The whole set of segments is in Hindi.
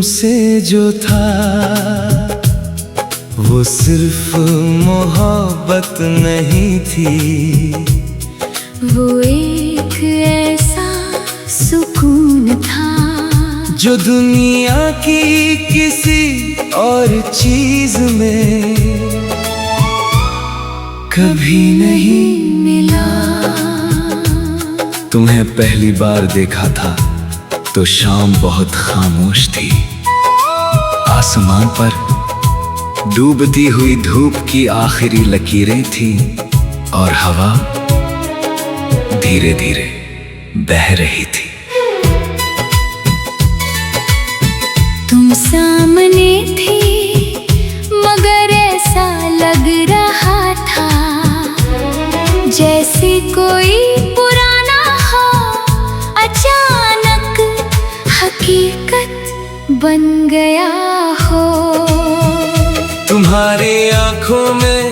तुमसे जो था वो सिर्फ मोहब्बत नहीं थी, वो एक ऐसा सुकून था जो दुनिया की किसी और चीज में कभी नहीं मिला। तुम्हें पहली बार देखा था तो शाम बहुत खामोश थी। आसमान पर डूबती हुई धूप की आखिरी लकीरें थी और हवा धीरे धीरे बह रही थी। तुम सामने थी मगर ऐसा लग रहा था जैसे कोई पुराना हो अचानक हकीकत बन गया हो। तुम्हारी आंखों में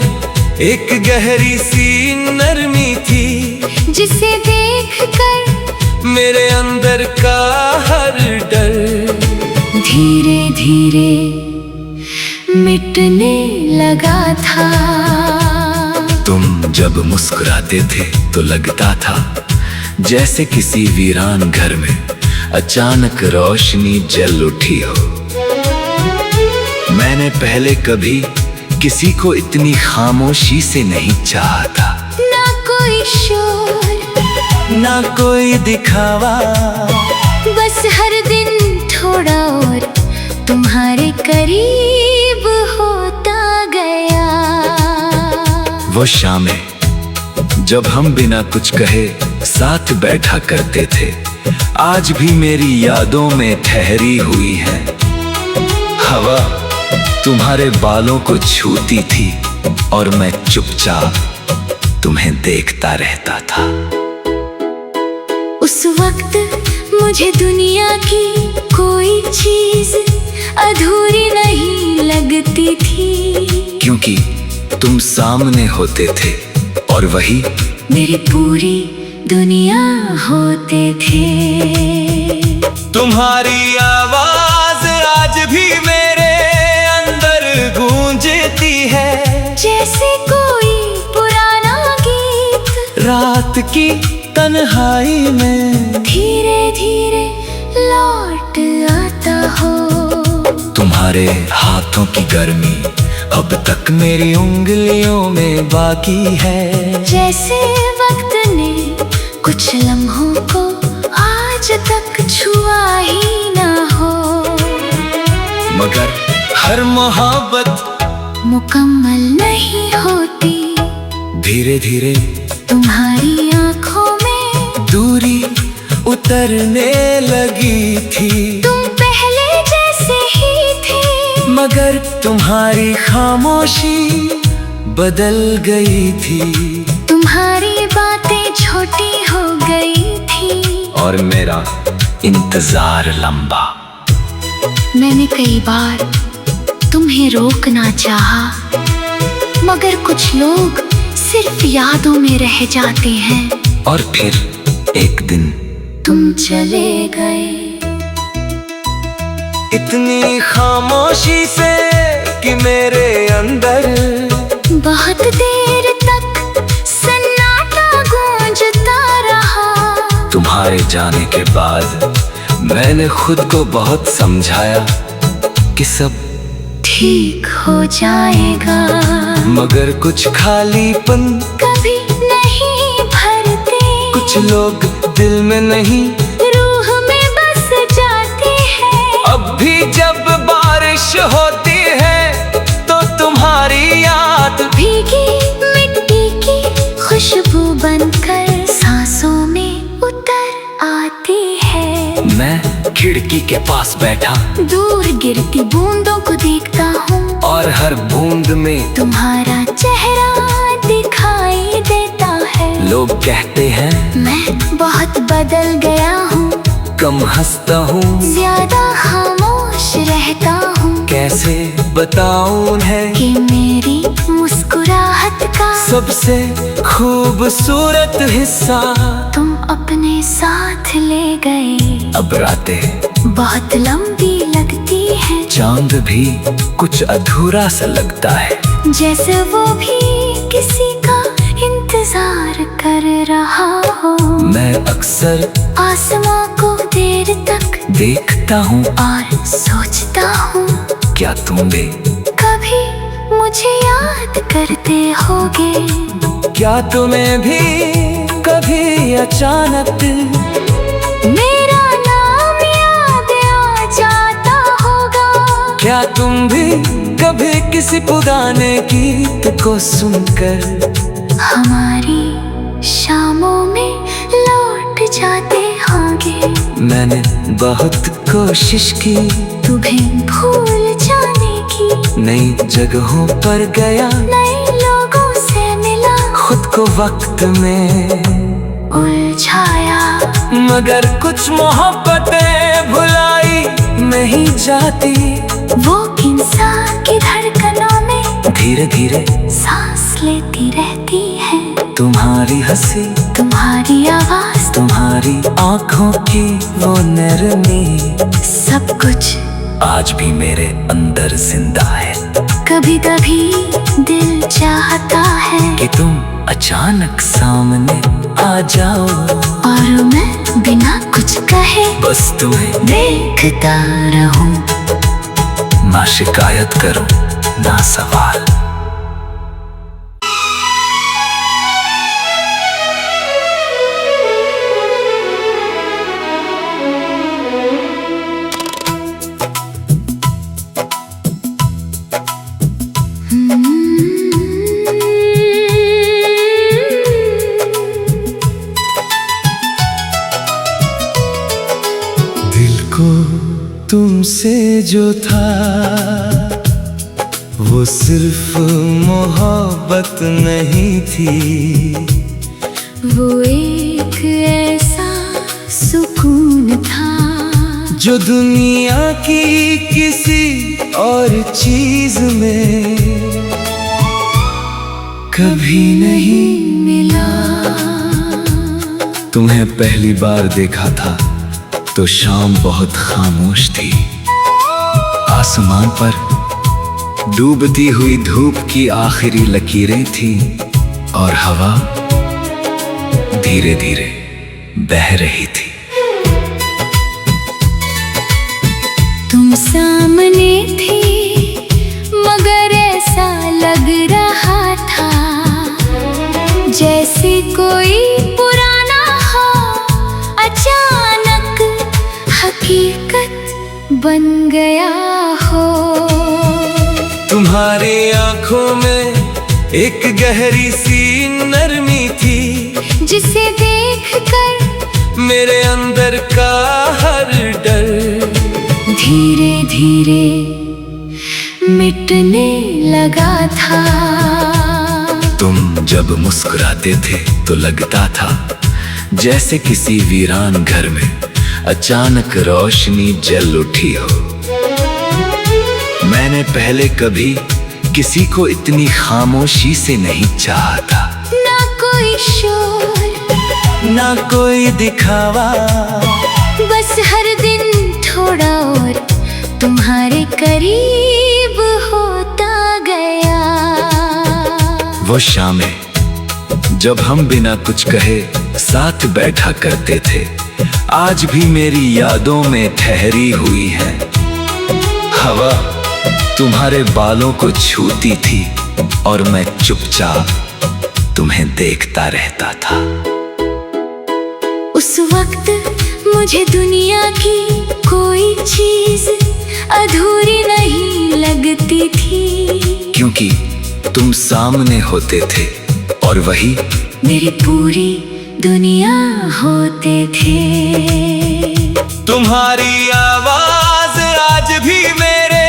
एक गहरी सी नरमी थी जिसे देखकर मेरे अंदर का हर डर धीरे धीरे मिटने लगा था। तुम जब मुस्कुराते थे तो लगता था जैसे किसी वीरान घर में अचानक रोशनी जल उठी हो। मैंने पहले कभी किसी को इतनी खामोशी से नहीं चाहा था। ना कोई शोर ना कोई दिखावा, बस हर दिन थोड़ा और तुम्हारे करीब होता गया। वो शामें जब हम बिना कुछ कहे साथ बैठा करते थे आज भी मेरी यादों में ठहरी हुई है। हवा तुम्हारे बालों को छूती थी और मैं चुपचाप तुम्हें देखता रहता था। उस वक्त मुझे दुनिया की कोई चीज अधूरी नहीं लगती थी, क्योंकि तुम सामने होते थे और वही मेरी पूरी दुनिया होते थे। तुम्हारी आवाज आज भी मेरे अंदर गूंजती है जैसे कोई पुराना गीत रात की तन्हाई में धीरे धीरे लौट आता हो। तुम्हारे हाथों की गर्मी अब तक मेरी उंगलियों में बाकी है। जैसे वक्त ने कुछ लम्हों को आज तक छुआ ही ना हो। मगर हर मोहब्बत मुकम्मल नहीं होती, धीरे धीरे तुम्हारी आंखों में दूरी उतरने लगी थी। तुम पहले जैसे ही थे मगर तुम्हारी खामोशी बदल गई थी। तुम्हारी बातें छोटी हो गई थी और मेरा इंतजार लंबा। मैंने कई बार तुम्हें रोकना चाहा मगर कुछ लोग सिर्फ यादों में रह जाते हैं। और फिर एक दिन तुम चले गए इतनी खामोशी से कि मेरे अंदर बहुत देर तक सन्नाटा गूंजता रहा। तुम्हारे जाने के बाद मैंने खुद को बहुत समझाया कि सब ठीक हो जाएगा, मगर कुछ खालीपन कभी नहीं भरते। कुछ लोग दिल में नहीं रूह में बस जाते हैं। अब भी जब बारिश होती है तो तुम्हारी याद भीगी मिट्टी की खुशबू बनकर सांसों में उतर आती है। मैं खिड़की के पास बैठा दूर गिरती बूंदों को देखता हूँ और हर बूंद में तुम्हारा चेहरा दिखाई देता है। लोग कहते हैं मैं बहुत बदल गया हूँ, कम हंसता हूँ, ज्यादा खामोश रहता हूँ। कैसे बताऊं उन्हें कि मेरी मुस्कुराहट का सबसे खूबसूरत हिस्सा तुम अपने साथ ले गए। अब रातें बहुत लंबी लगती है। चांद भी कुछ अधूरा सा लगता है, जैसे वो भी किसी का इंतजार कर रहा हो। मैं अक्सर आसमां को देर तक देखता हूँ और सोचता हूँ, क्या तुम भी कभी मुझे याद करते होगे। क्या तुम्हें भी कभी अचानक मेरा नाम याद आ जाता होगा। क्या तुम भी कभी किसी पुराने गीत को सुनकर हमारी शामों में लौट जाते होंगे। मैंने बहुत कोशिश की तुम्हें भूल जाने की, नई जगहों पर गया, नए लोगों से मिला, खुद को वक्त में उलझाया, मगर कुछ मोहब्बतें भुलाई नहीं जाती। वो इंसान की धड़कनों में धीरे धीरे सांस लेती रहती है। तुम्हारी हंसी, तुम्हारी आवाज, तुम्हारी आंखों की वो नरमी, सब कुछ आज भी मेरे अंदर जिंदा है। कभी कभी दिल चाहता है कि तुम अचानक सामने आ जाओ और मैं बिना कुछ कहे बस तुम्हें देखता रहूं। ना शिकायत करो ना सवाल। दिल को तुमसे जो था वो सिर्फ मोहब्बत नहीं थी, वो एक ऐसा सुकून था जो दुनिया की किसी और चीज में कभी नहीं मिला। तुम्हें पहली बार देखा था तो शाम बहुत खामोश थी। आसमान पर डूबती हुई धूप की आखिरी लकीरें थी और हवा धीरे धीरे बह रही थी। तुम सामने थी मगर ऐसा लग रहा था जैसे कोई पुराना हो, अचानक हकीकत बन गया हो। तुम्हारी आंखों में एक गहरी सी नरमी थी, जिसे देखकर मेरे अंदर का हर डर धीरे धीरे मिटने लगा था। तुम जब मुस्कुराते थे तो लगता था जैसे किसी वीरान घर में अचानक रोशनी जल उठी हो। मैंने पहले कभी किसी को इतनी खामोशी से नहीं चाहा था। ना कोई शोर, ना कोई दिखावा, बस हर दिन थोड़ा और तुम्हारे करीब होता गया। वो शामें जब हम बिना कुछ कहे साथ बैठा करते थे, आज भी मेरी यादों में ठहरी हुई है। हवा तुम्हारे बालों को छूती थी और मैं चुपचाप तुम्हें देखता रहता था। उस वक्त मुझे दुनिया की कोई चीज अधूरी नहीं लगती थी, क्योंकि तुम सामने होते थे और वही मेरी पूरी दुनिया होते थे। तुम्हारी आवाज आज भी मेरे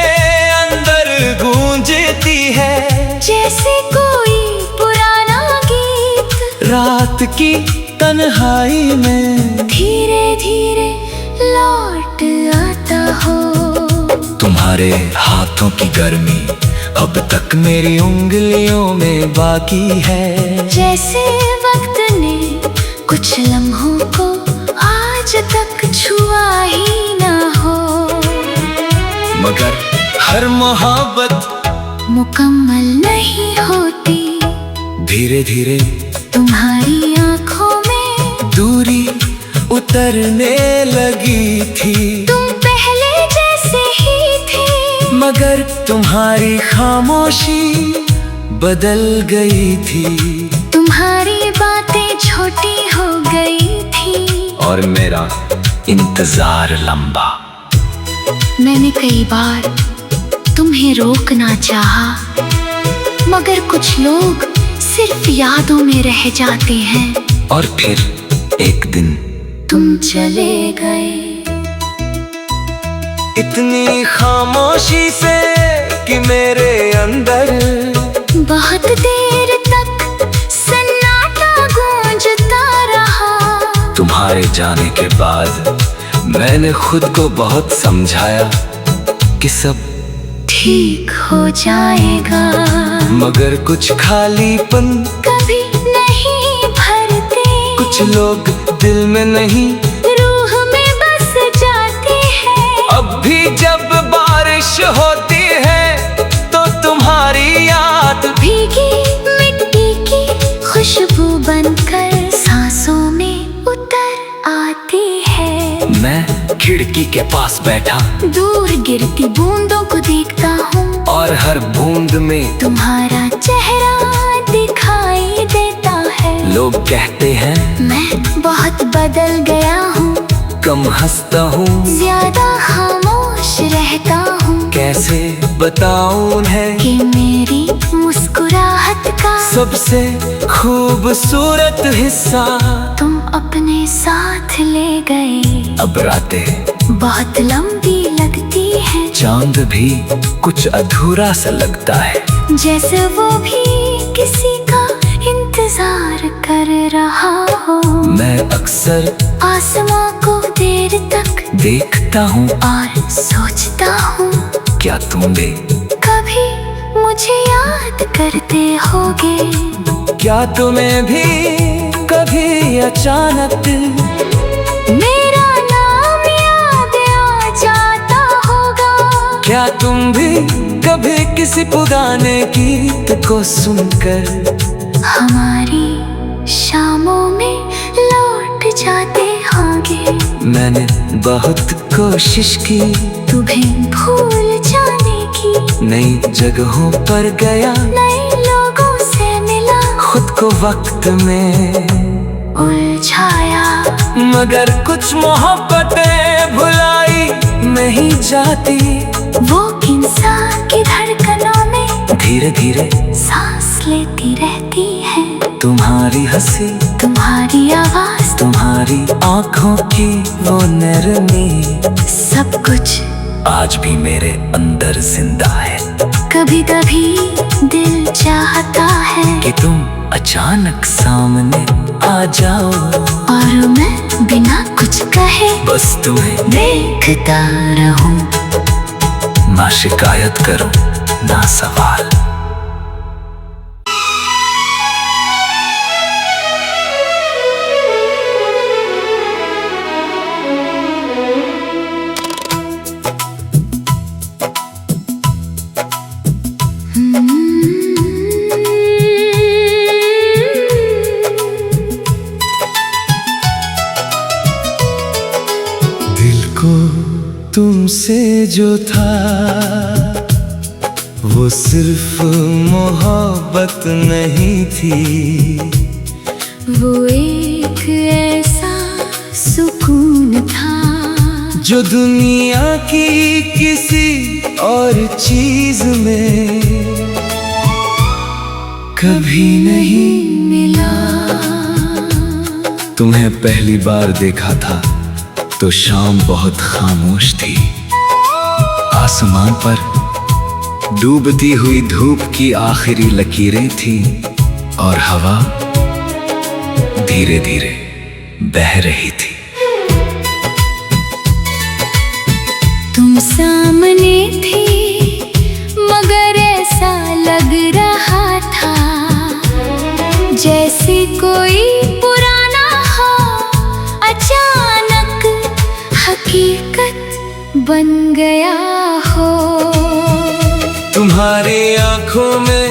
अंदर गूंजती है, जैसे कोई पुराना गीत रात की तन्हाई में धीरे धीरे लौट आता हो। तुम्हारे हाथों की गर्मी अब तक मेरी उंगलियों में बाकी है, जैसे वक्त ने कुछ लम्हों को आज तक छुआ ही ना हो। मगर हर मोहब्बत मुकम्मल नहीं होती। धीरे धीरे तुम्हारी आंखों में दूरी उतरने लगी थी। तुम पहले जैसे ही थे, मगर तुम्हारी खामोशी बदल गई थी। तुम्हारी बातें छोटी हो गई थी और मेरा इंतजार लंबा। मैंने कई बार तुम्हें रोकना चाहा, मगर कुछ लोग सिर्फ यादों में रह जाते हैं। और फिर एक दिन तुम चले गए इतनी खामोशी से कि मेरे अंदर बहुत देर तक सन्नाटा गूंजता रहा। तुम्हारे जाने के बाद मैंने खुद को बहुत समझाया कि सब ठीक हो जाएगा, मगर कुछ खालीपन कभी नहीं भरते। कुछ लोग दिल में नहीं रूह में बस जाते हैं। अब भी जब बारिश होती है तो तुम्हारी याद भीगी मिट्टी की खुशबू बनकर सांसों में उतर आती है। मैं खिड़की के पास बैठा दूर गिरती बूंदों को देखता हूँ, और हर बूंद में तुम्हारा चेहरा दिखाई देता है। लोग कहते हैं मैं बहुत बदल गया हूँ, कम हंसता हूँ, ज्यादा खामोश रहता हूँ। कैसे बताऊं उन्हें कि मेरी मुस्कुराहट का सबसे खूबसूरत हिस्सा तुम अपने साथ ले गए। अब रातें बहुत लंबी लगती है, चांद भी कुछ अधूरा सा लगता है, जैसे वो भी किसी का इंतजार कर रहा हो। मैं अक्सर आसमां को देर तक देखता हूँ और सोचता हूँ, क्या तुम भी कभी मुझे याद करते होगे। क्या तुम्हें भी कभी अचानक मेरा नाम याद आ जाता होगा। क्या तुम भी कभी किसी पुराने गीत को सुनकर हमारी शामों में लौट जाते होंगे। मैंने बहुत कोशिश की तुम्हें भूल जाने की, नई जगहों पर गया, नए लोगों से मिला, खुद को वक्त में उलझाया, मगर कुछ मोहब्बतें भुलाई नहीं जाती। वो इंसान की धड़कनों में धीरे धीरे सांस लेती रहती है। तुम्हारी हंसी, तुम्हारी आवाज, तुम्हारी आंखों की वो नरमी, सब कुछ आज भी मेरे अंदर जिंदा है। कभी कभी दिल चाहता है कि तुम अचानक सामने आ जाओ, और मैं बिना कुछ कहे बस तुम्हें देखता रहूं। ना शिकायत करो ना सवाल। दिल को तुमसे जो था वो सिर्फ मोहब्बत नहीं थी, वो एक ऐसा सुकून था जो दुनिया की किसी और चीज में कभी नहीं मिला। तुम्हें पहली बार देखा था तो शाम बहुत खामोश थी। आसमान पर डूबती हुई धूप की आखिरी लकीरें थी, और हवा धीरे धीरे बह रही थी। तुम सामने थी, मगर ऐसा लग रहा था जैसे कोई पुराना हो, अचानक हकीकत बन गया हो। हो। तुम्हारी आंखों में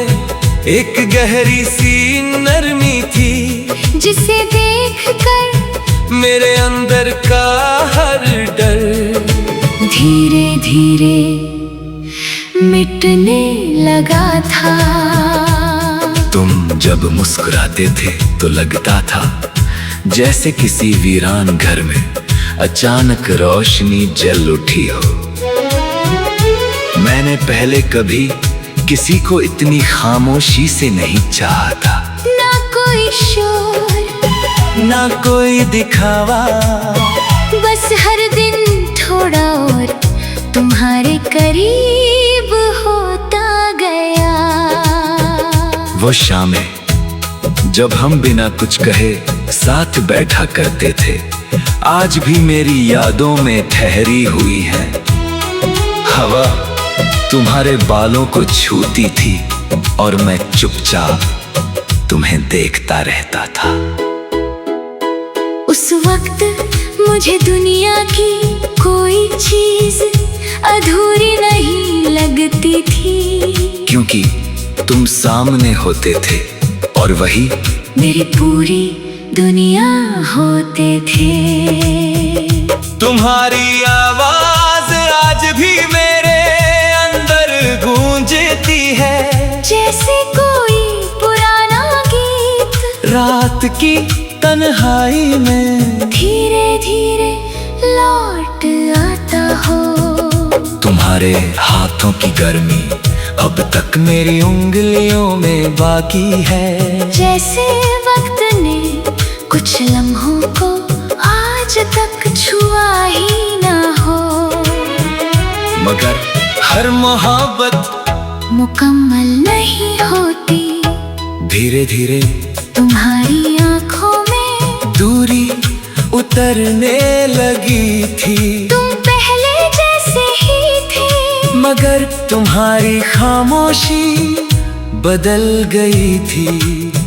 एक गहरी सी नरमी थी, जिसे देखकर मेरे अंदर का हर डर धीरे धीरे मिटने लगा था। तुम जब मुस्कुराते थे तो लगता था जैसे किसी वीरान घर में अचानक रोशनी जल उठी हो। मैंने पहले कभी किसी को इतनी खामोशी से नहीं चाहा था। ना कोई शोर, ना कोई दिखावा, बस हर दिन थोड़ा और तुम्हारे करीब होता गया। वो शामें जब हम बिना कुछ कहे साथ बैठा करते थे, आज भी मेरी यादों में ठहरी हुई है। हवा तुम्हारे बालों को छूती थी और मैं चुपचाप तुम्हें देखता रहता था। उस वक्त मुझे दुनिया की कोई चीज अधूरी नहीं लगती थी, क्योंकि तुम सामने होते थे और वही मेरी पूरी दुनिया होते थे। तुम्हारी आवाज आज भी मेरे अंदर गूंजती है, जैसे कोई पुराना गीत रात की तन्हाई में धीरे धीरे लौट आता हो। तुम्हारे हाथों की गर्मी अब तक मेरी उंगलियों में बाकी है, जैसे वक्त ने कुछ लम्हों को आज तक छुआ ही ना हो। मगर हर मोहब्बत मुकम्मल नहीं होती, धीरे धीरे तुम्हारी आंखों में दूरी उतरने लगी थी। तुम पहले जैसे ही थे, मगर तुम्हारी खामोशी बदल गई थी।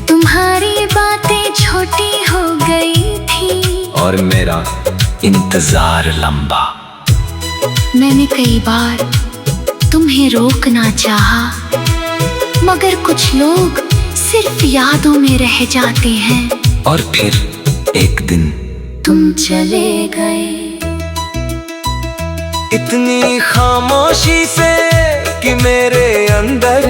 तुम्हारी बातें छोटी हो गई थी और मेरा इंतजार लंबा। मैंने कई बार तुम्हें रोकना चाहा, मगर कुछ लोग सिर्फ यादों में रह जाते हैं। और फिर एक दिन तुम चले गए इतनी खामोशी से कि मेरे अंदर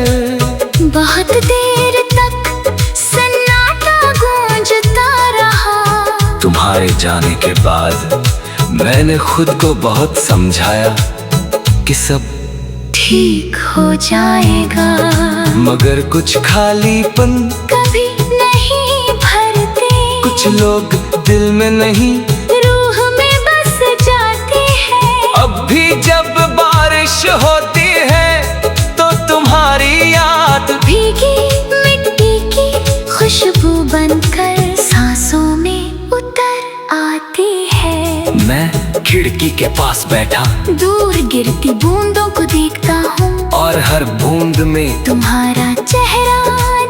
बहुत देर तक सन्नाटा गूंजता रहा। तुम्हारे जाने के बाद मैंने खुद को बहुत समझाया कि सब ठीक हो जाएगा, मगर कुछ खालीपन कभी नहीं भरते। कुछ लोग दिल में नहीं रूह में बस जाते हैं। अब भी जब बारिश होती है तो तुम्हारी याद भीगी मिट्टी की खुशबू बनकर सांसों में उतर आती है। मैं खिड़की के पास बैठा दूर गिरती बूंदों को देखता हूँ, और हर बूंद में तुम्हारा चेहरा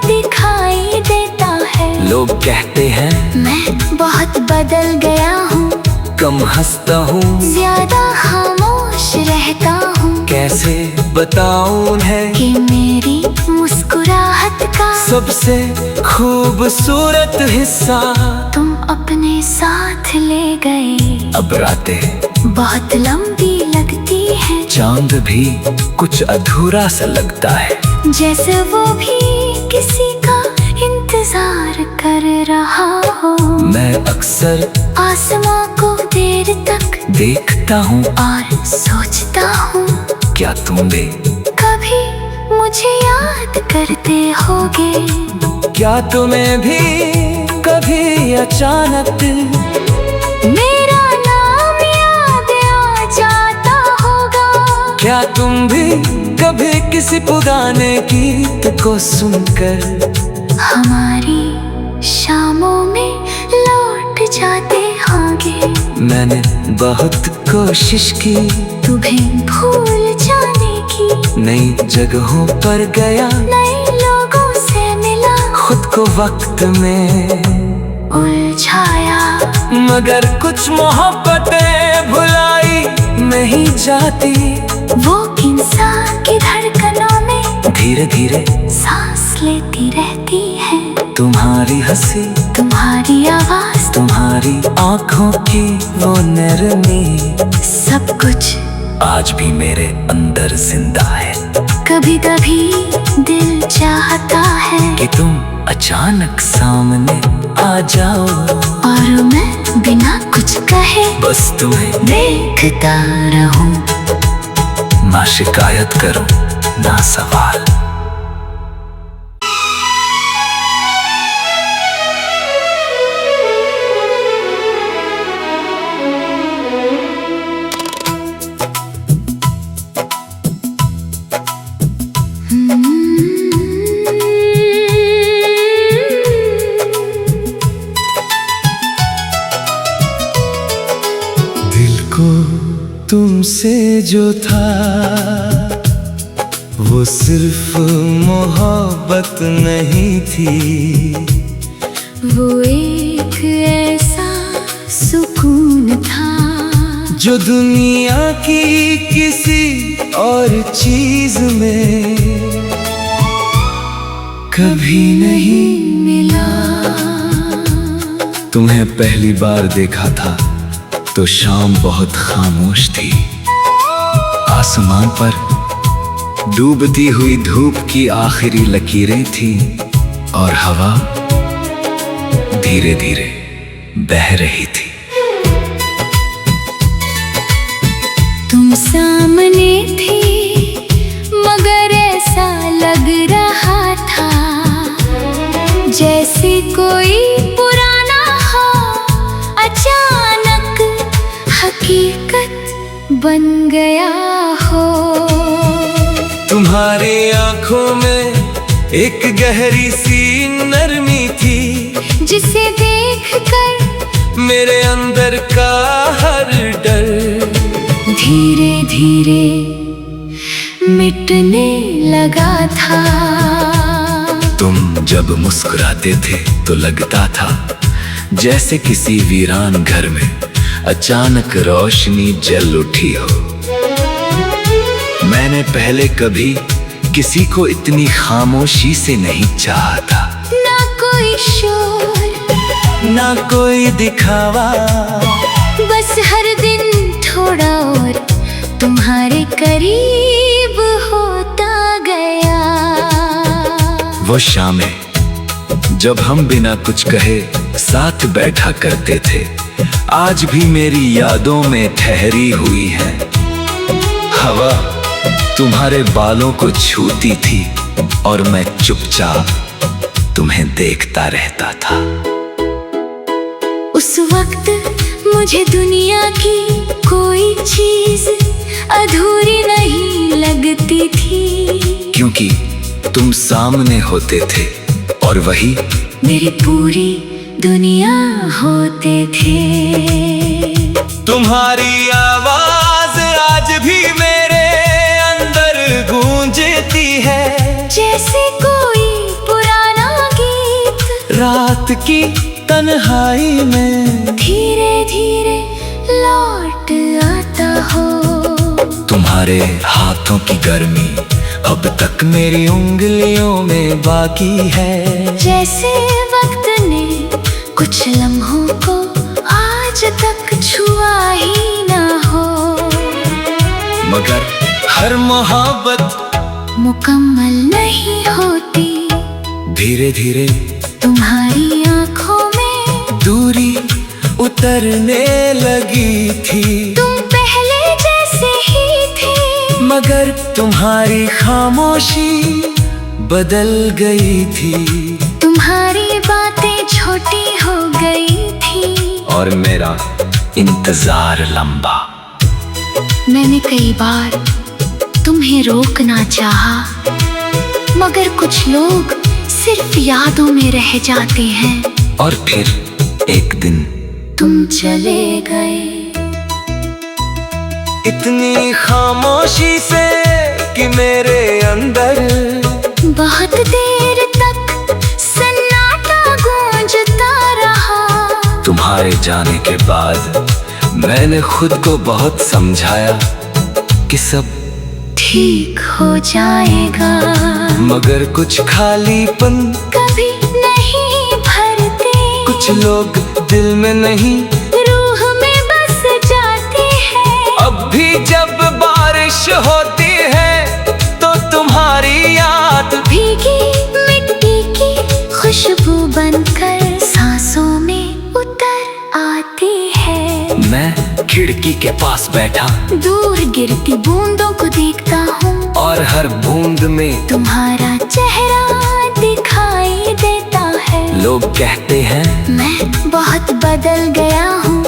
दिखाई देता है। लोग कहते हैं मैं बहुत बदल गया हूँ, कम हंसता हूँ, ज्यादा खामोश रहता हूँ। कैसे बताऊं उन्हें कि मेरी मुस्कुराहट का सबसे खूबसूरत हिस्सा तुम अपने साथ ले गए। अब रातें बहुत लंबी लगती है, चांद भी कुछ अधूरा सा लगता है, जैसे वो भी किसी का इंतजार कर रहा हो। मैं अक्सर आसमां को देर तक देखता हूँ और सोचता हूँ, क्या तुम भी कभी मुझे याद करते होगे। क्या तुम्हें भी कभी अचानक मेरा नाम याद आ जाता होगा। क्या तुम भी कभी किसी पुराने गीत को सुनकर हमारी शामों में लौट जाते होंगे। मैंने बहुत कोशिश की तुम्हें भूल जाने की, नई जगहों पर गया, नए लोगों से मिला, खुद को वक्त में उलझाया, मगर कुछ मोहब्बतें भुलाई नहीं जाती। वो किन इंसान की धड़कनों में धीरे धीरे सांस लेती रहती है। तुम्हारी हंसी, तुम्हारी आवाज, तुम्हारी आंखों की वो नरमी, सब कुछ आज भी मेरे अंदर जिंदा है। कभी कभी दिल चाहता है कि तुम अचानक सामने आ जाओ और मैं बिना कुछ कहे बस तुम्हें देखता रहूं। ना शिकायत करो ना सवाल। दिल को तुमसे जो था वो सिर्फ मोहब्बत नहीं थी, वो एक ऐसा सुकून था जो दुनिया की किसी और चीज में कभी नहीं मिला। तुम्हें पहली बार देखा था तो शाम बहुत खामोश थी। आसमान पर डूबती हुई धूप की आखिरी लकीरें थी और हवा धीरे धीरे बह रही थी। तुम सामने थी मगर ऐसा लग रहा था जैसे कोई पुराना हो अचानक हकीकत बन गया हो। तुम्हारी आंखों में एक गहरी सी नरमी थी जिसे देखकर मेरे अंदर का हर डर धीरे धीरे मिटने लगा था। तुम जब मुस्कुराते थे तो लगता था जैसे किसी वीरान घर में अचानक रोशनी जल उठी हो। मैंने पहले कभी किसी को इतनी खामोशी से नहीं चाहा था। ना कोई शोर ना कोई दिखावा, बस हर दिन थोड़ा और तुम्हारे करीब होता गया। वो शामें जब हम बिना कुछ कहे साथ बैठा करते थे आज भी मेरी यादों में ठहरी हुई है। हवा तुम्हारे बालों को छूती थी और मैं चुपचाप तुम्हें देखता रहता था। उस वक्त मुझे दुनिया की कोई चीज अधूरी नहीं लगती थी, क्योंकि तुम सामने होते थे और वही मेरी पूरी दुनिया होते थे। तुम्हारी आवाज आज भी मेरे अंदर गूंजती है जैसे कोई पुराना गीत रात की तन्हाई में धीरे धीरे लौट आता हो। तुम्हारे हाथों की गर्मी अब तक मेरी उंगलियों में बाकी है। जैसे वक्त ने कुछ लम्हों को आज तक छुआ ही ना हो, मगर हर मोहब्बत मुकम्मल नहीं होती। धीरे धीरे तुम्हारी आंखों में दूरी उतरने लगी थी। तुम पहले जैसे ही थे मगर तुम्हारी खामोशी बदल गई थी। तुम्हारी बातें छोटी हो गई थी और मेरा इंतजार लंबा। मैंने कई बार तुम्हें रोकना चाहा मगर कुछ लोग सिर्फ यादों में रह जाते हैं। और फिर एक दिन तुम चले गए इतनी खामोशी से कि मेरे अंदर बहुत देर तक सन्नाटा गूंजता रहा। तुम्हारे जाने के बाद मैंने खुद को बहुत समझाया कि सब ठीक हो जाएगा। मगर कुछ खालीपन कभी नहीं भरते, कुछ लोग दिल में नहीं रूह में बस जाते हैं। अब भी जब बारिश होती है तो तुम्हारी याद भीगी मिट्टी की खुशबू बनकर सांसों में उतर आती है। मैं खिड़की के पास बैठा दूर गिरती बूंदों को देखता हूँ, और हर बूंद में तुम्हारा चेहरा दिखाई देता है। लोग कहते हैं मैं बहुत बदल गया हूँ,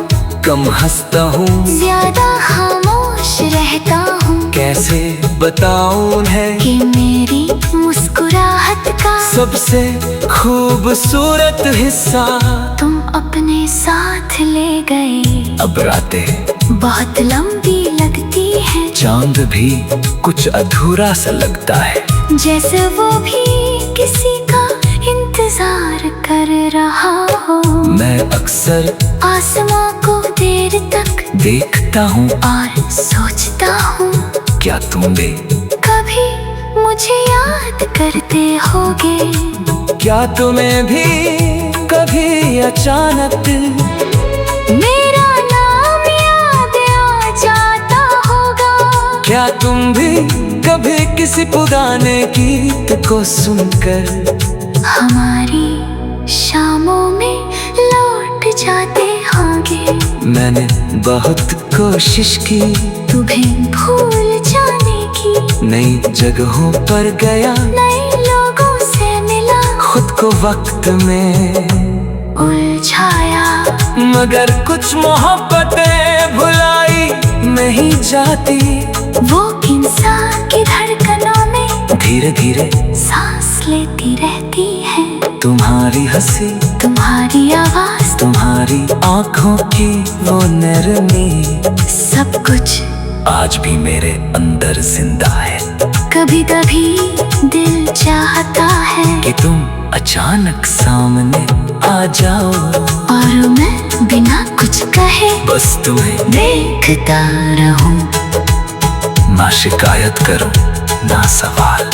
कम हंसता हूँ, ज्यादा खामोश रहता हूँ। कैसे बताऊं उन्हें कि मेरी मुस्कुराहट का सबसे खूबसूरत हिस्सा तुम अपने साथ ले गए। अब रातें बहुत लंबी लगती है, चांद भी कुछ अधूरा सा लगता है, जैसे वो भी किसी का इंतजार कर रहा हो। मैं अक्सर आसमां को देर तक देखता हूँ, और सोचता हूँ क्या तुम भी कभी मुझे याद करते होगे। क्या तुम्हें भी कभी अचानक मेरा नाम याद आ जाता होगा। क्या तुम भी कभी किसी पुराने गीत को सुनकर हमारी शामों में लौट जाते होंगे। मैंने बहुत कोशिश की तुम्हें भूल जाने की, नई जगहों पर गया, नए लोगों से मिला, खुद को वक्त में उलझाया। मगर कुछ मोहब्बतें भुलाई नहीं जाती, वो इंसान की धड़कनों में धीरे धीरे सांस लेती रहती है। तुम्हारी हंसी, तुम्हारी आवाज, तुम्हारी आंखों की वो नरमी, सब कुछ आज भी मेरे अंदर जिंदा है। कभी कभी दिल चाहता है कि तुम अचानक सामने आ जाओ, और मैं बिना कुछ कहे बस तुम्हें देखता रहूं। ना शिकायत करो ना सवाल।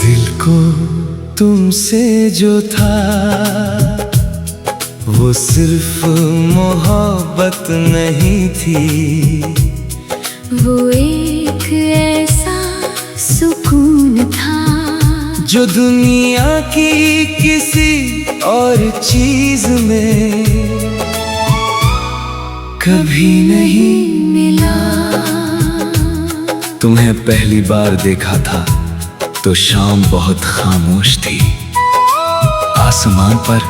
दिल को तुमसे जो था वो सिर्फ मोहब्बत नहीं थी, वो एक ऐसा सुकून था जो दुनिया की किसी और चीज में कभी नहीं मिला। तुम्हें पहली बार देखा था तो शाम बहुत खामोश थी, आसमान पर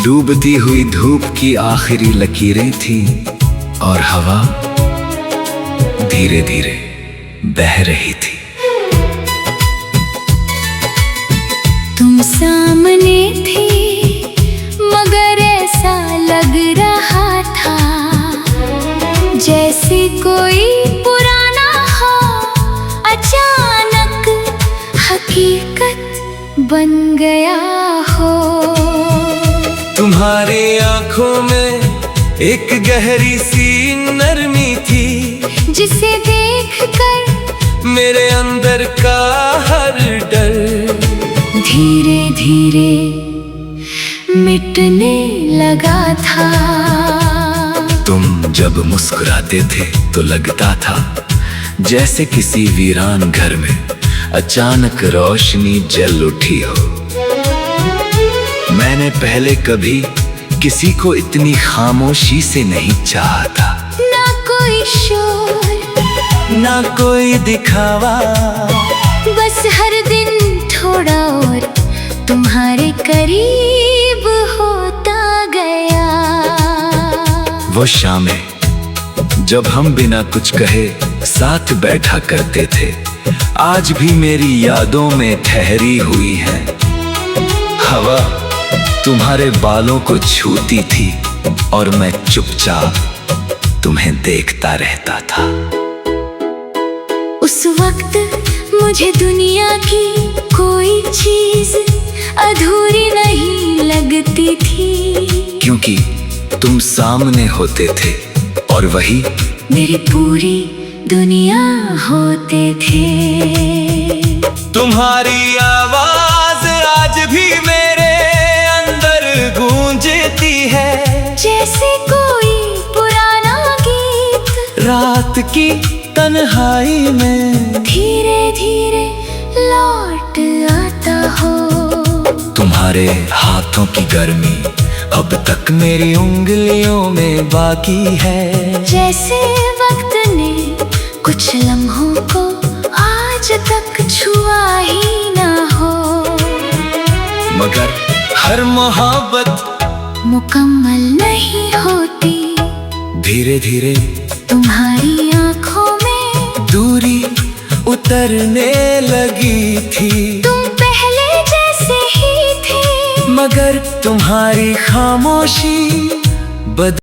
डूबती हुई धूप की आखिरी लकीरें थी, और हवा धीरे धीरे बह रही थी। तुम सामने थी मगर ऐसा लग रहा था जैसे कोई पुराना हो, अचानक हकीकत बन गया हो। तुम्हारी आंखों में एक गहरी सी नरमी थी, जिसे देखकर मेरे अंदर का हर डर धीरे धीरे मिटने लगा था। तुम जब मुस्कुराते थे तो लगता था जैसे किसी वीरान घर में अचानक रोशनी जल उठी हो। मैंने पहले कभी किसी को इतनी खामोशी से नहीं चाहा था, ना कोई शोर ना कोई दिखावा, बस हर दिन थोड़ा और तुम्हारे करीब होता गया। वो शामें जब हम बिना कुछ कहे साथ बैठा करते थे, आज भी मेरी यादों में ठहरी हुई हैं। हवा तुम्हारे बालों को छूती थी और मैं चुपचाप तुम्हें देखता रहता था। उस वक्त मुझे दुनिया की कोई चीज अधूरी नहीं लगती थी, क्योंकि तुम सामने होते थे और वही मेरी पूरी दुनिया होते थे। तुम्हारी आवाज आज भी मेरे अंदर गूंजती है, जैसे कोई पुराना गीत रात की तन्हाई में धीरे धीरे लौट आता हो। तुम्हारे हाथों की गर्मी अब तक मेरी उंगलियों में बाकी है, जैसे वक्त ने कुछ लम्हों को आज तक छुआ ही ना हो। मगर हर मोहब्बत मुकम्मल नहीं होती, धीरे धीरे तुम्हारी आंखों में दूरी उतरने लगी थी। तुम पहले जैसे ही थे, मगर तुम्हारी खामोशी